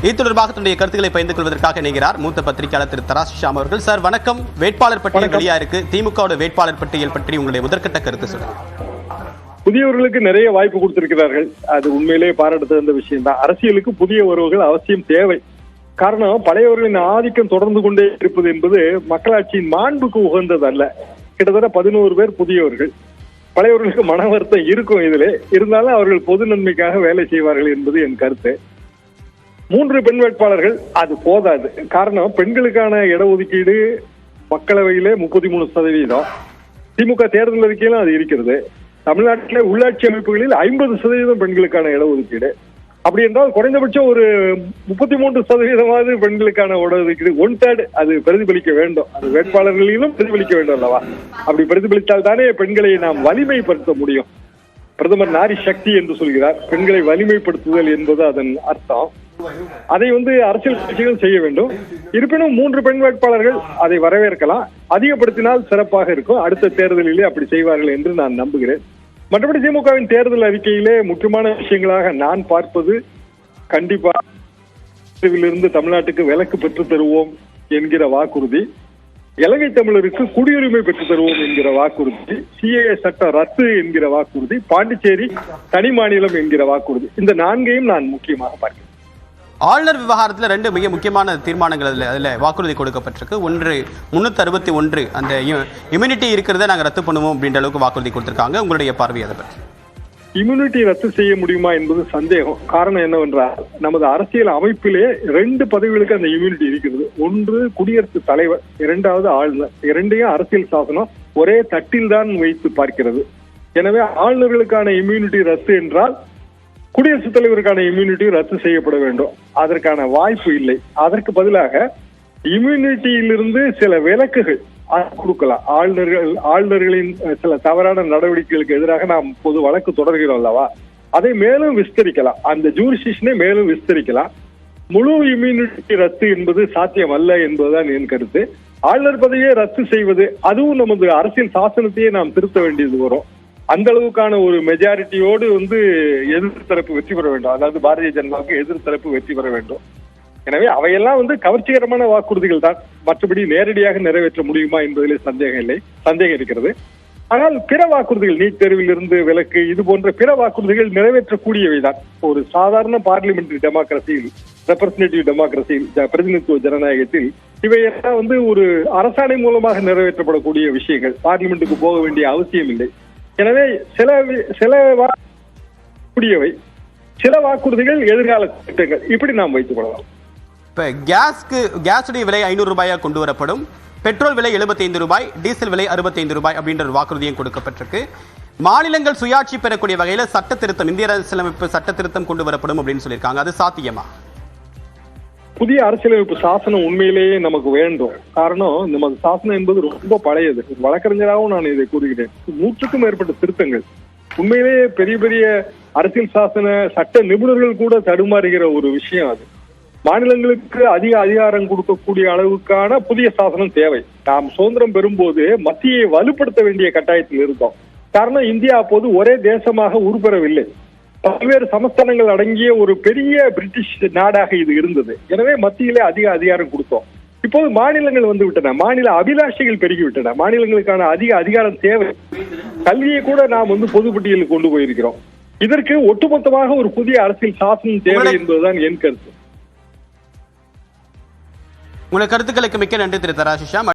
இது தொடர்பாக தன்னுடைய கருத்துக்களை பகிர்ந்து கொள்வதற்காக இணைகிறார் மூத்த பத்திரிகையாளர் திரு தராசு ஷியாம் அவர்கள். சார் வணக்கம். வேட்பாளர் பட்டியல் வெளியா இருக்கு, திமுக வேட்பாளர் பட்டியல் பற்றி உங்களுடைய முதற்கட்ட கருத்து சொல்லுங்க. புதியவர்களுக்கு நிறைய வாய்ப்பு கொடுத்திருக்கிறார்கள். அது உண்மையிலேயே பாராட்டத்தகுந்த விஷயம் தான். அரசியலுக்கு புதிய உறவுகள் அவசியம் தேவை. காரணம், பழையவர்களின் ஆதிக்கம் தொடர்ந்து கொண்டே இருப்பது என்பது மக்களாட்சியின் மாண்புக்கு உகந்தது அல்ல. கிட்டத்தட்ட 11 பேர் புதியவர்கள். பழையவர்களுக்கு மன வருத்தம் இருக்கும். இதிலே இருந்தாலும் அவர்கள் பொது நன்மைக்காக வேலை செய்வார்கள் என்பது என் கருத்து. 3 பெண் வேட்பாளர்கள் அது போதாது. காரணம், பெண்களுக்கான இடஒதுக்கீடு மக்களவையிலே 33%. திமுக தேர்தல் அறிக்கையிலும் அது இருக்கிறது. தமிழ்நாட்டிலே உள்ளாட்சி அமைப்புகளில் 50% பெண்களுக்கான இடஒதுக்கீடு. அப்படி என்றால் குறைந்தபட்சம் ஒரு 33% பெண்களுக்கான இடஒதுக்கீடு, 1/3 அது பிரதிபலிக்க வேண்டும். அது வேட்பாளர்களிலும் பிரதிபலிக்க வேண்டும் அல்லவா? அப்படி பிரதிபலித்தால் தானே பெண்களை நாம் வலிமைப்படுத்த முடியும். பிரதமர் நாரி சக்தி என்று சொல்கிறார். பெண்களை வலிமைப்படுத்துதல் என்பது அதன் அர்த்தம். அதை அரசியல் கட்சிகள் செய்ய வேண்டும். இருப்பினும் 3 பெண் வேட்பாளர்கள் அதை வரவேற்கலாம். அதிகப்படுத்தினால் சிறப்பாக இருக்கும். அடுத்த தேர்தலிலே அப்படி செய்வார்கள் என்று நான் நம்புகிறேன். மற்றபடி திமுகவின் தேர்தல் அறிக்கையிலே முக்கியமான விஷயங்களாக நான் பார்ப்பது, கண்டிப்பாக இருந்து தமிழ்நாட்டுக்கு விலக்கு பெற்றுத் தருவோம் என்கிற வாக்குறுதி, இலங்கை தமிழருக்கு குடியுரிமை பெற்றுத் தருவோம் என்கிற வாக்குறுதி, சிஏஏ சட்ட ரத்து என்கிற வாக்குறுதி, பாண்டிச்சேரி தனி மாநிலம் என்கிற வாக்குறுதி, இந்த 4ஐயும் நான் முக்கியமாக பார்க்கிறேன். ஆளுநர் விவகாரத்தில் 2 மிக முக்கியமான தீர்மானங்கள் அதில் வாக்குறுதி கொடுக்கப்பட்டிருக்கு. ஒன்று 361, அந்த இம்யூனிட்டி இருக்கிறத நாங்கள் ரத்து பண்ணுவோம் அப்படின்ற அளவுக்கு வாக்குறுதி கொடுத்திருக்காங்க. உங்களுடைய பார்வை அதை பற்றி? இம்யூனிட்டி ரத்து செய்ய முடியுமா என்பது சந்தேகம். காரணம் என்னவென்றால், நமது அரசியல் அமைப்பிலே 2 பதவிகளுக்கு அந்த இம்யூனிட்டி இருக்கிறது. ஒன்று குடியரசுத் தலைவர், 2வது ஆளுநர். 2ஐயும் அரசியல் சாசனம் ஒரே தட்டில் தான் வைத்து பார்க்கிறது. எனவே ஆளுநர்களுக்கான இம்யூனிட்டி ரத்து என்றால் குடியரசுத் தலைவருக்கான இம்யூனிட்டி ரத்து செய்யப்பட வேண்டும். அதற்கான வாய்ப்பு இல்லை. அதற்கு பதிலாக இம்யூனிட்டியிலிருந்து சில விலக்குகள் கொடுக்கலாம். ஆளுநர்களின் சில தவறான நடவடிக்கைகளுக்கு எதிராக நாம் பொது வழக்கு தொடர்கிறோம் அல்லவா? அதை மேலும் விஸ்தரிக்கலாம். அந்த ஜூரிஸ்டிக்ஷனை மேலும் விஸ்தரிக்கலாம். முழு இம்யூனிட்டி ரத்து என்பது சாத்தியம் அல்ல என்பதுதான் என் கருத்து. ஆளுநர் பதவியை ரத்து செய்வது, அதுவும் நமது அரசியல் சாசனத்தையே நாம் திருத்த வேண்டியது வரும். அந்த அளவுக்கான ஒரு மெஜாரிட்டியோடு எதிர்த்தரப்பு வெற்றி பெற வேண்டும். அதாவது பாரதிய ஜனதாவுக்கு எதிர்த்தரப்பு வெற்றி பெற வேண்டும். எனவே அவையெல்லாம் கவர்ச்சிகரமான வாக்குறுதிகள் தான். மற்றபடி நேரடியாக நிறைவேற்ற முடியுமா என்பதிலே சந்தேகம் இருக்கிறது. ஆனால் பிற வாக்குறுதிகள், நீட் தேர்வில் இருந்து விலக்கு, இது போன்ற பிற வாக்குறுதிகள் நிறைவேற்றக்கூடியவை தான். ஒரு சாதாரண பார்லிமெண்டரி டெமோக்ரஸியில், ரெப்ரசன்டேட்டிவ் டெமோக்ரஸியில், பிரதிநிதித்துவ ஜனநாயகத்தில் இவையெல்லாம் ஒரு அரசாணை மூலமாக நிறைவேற்றப்படக்கூடிய விஷயங்கள். பார்லிமெண்ட்டுக்கு போக வேண்டிய அவசியம் இல்லை. எனவே சில வாக்குறுதிகள் எதிர்கால திட்டங்கள், இப்படி நாம் வைத்துக் கொள்ளலாம். இப்ப கேஸுடைய விலை 500 ரூபாயா கொண்டு வரப்படும், பெட்ரோல் விலை 75 ரூபாய், டீசல் விலை 65 ரூபாய் அப்படின்ற ஒரு வாக்குறுதியும் கொடுக்கப்பட்டிருக்கு. மாநிலங்கள் சுயாட்சி பெறக்கூடிய வகையில சட்ட திருத்தம், இந்திய அரசியலமைப்பு சட்ட திருத்தம் கொண்டு வரப்படும் அப்படின்னு சொல்லியிருக்காங்க. அது சாத்தியமா? புதிய அரசியலமைப்பு சாசனம் உண்மையிலேயே நமக்கு வேண்டும். காரணம், நமது சாசனம் என்பது ரொம்ப பழையது. வழக்கறிஞராகவும் நான் இதை கூறுகிறேன். 100க்கும் மேற்பட்ட திருத்தங்கள். உண்மையிலேயே பெரிய பெரிய அரசியல் சாசன சட்ட நிபுணர்கள் கூட தடுமாறுகிற ஒரு விஷயம் அது. மாநிலங்களுக்கு அதிக அதிகாரம் கொடுக்கக்கூடிய அளவுக்கான புதிய சாசனம் தேவை. நாம் சுதந்திரம் பெறும்போது மத்தியை வலுப்படுத்த வேண்டிய கட்டாயத்தில் இருந்தோம். காரணம், இந்தியா அப்போது ஒரே தேசமாக உருப்பெறவில்லை. பல்வேறு சமஸ்தானங்கள் அடங்கிய ஒரு பெரிய பிரிட்டிஷ் நாடாக இது இருந்தது. எனவே மத்தியிலே அதிக அதிகாரம் கொடுத்தோம். இப்போது மாநிலங்கள் விட்டன. மாநில அபிலாஷைகள் பெருகிவிட்டன. மாநிலங்களுக்கான அதிக அதிகாரம் தேவை. கல்வியை கூட நாம் பொதுப்பட்டியலுக்கு கொண்டு போயிருக்கிறோம். இதற்கு ஒட்டுமொத்தமாக ஒரு புதிய அரசியல் சாசனம் தேவை என்பதுதான் என் கருத்து. உங்கள் கருத்துக்களுக்கு மிக்க நன்றி திரு தராசு ஷியாம்.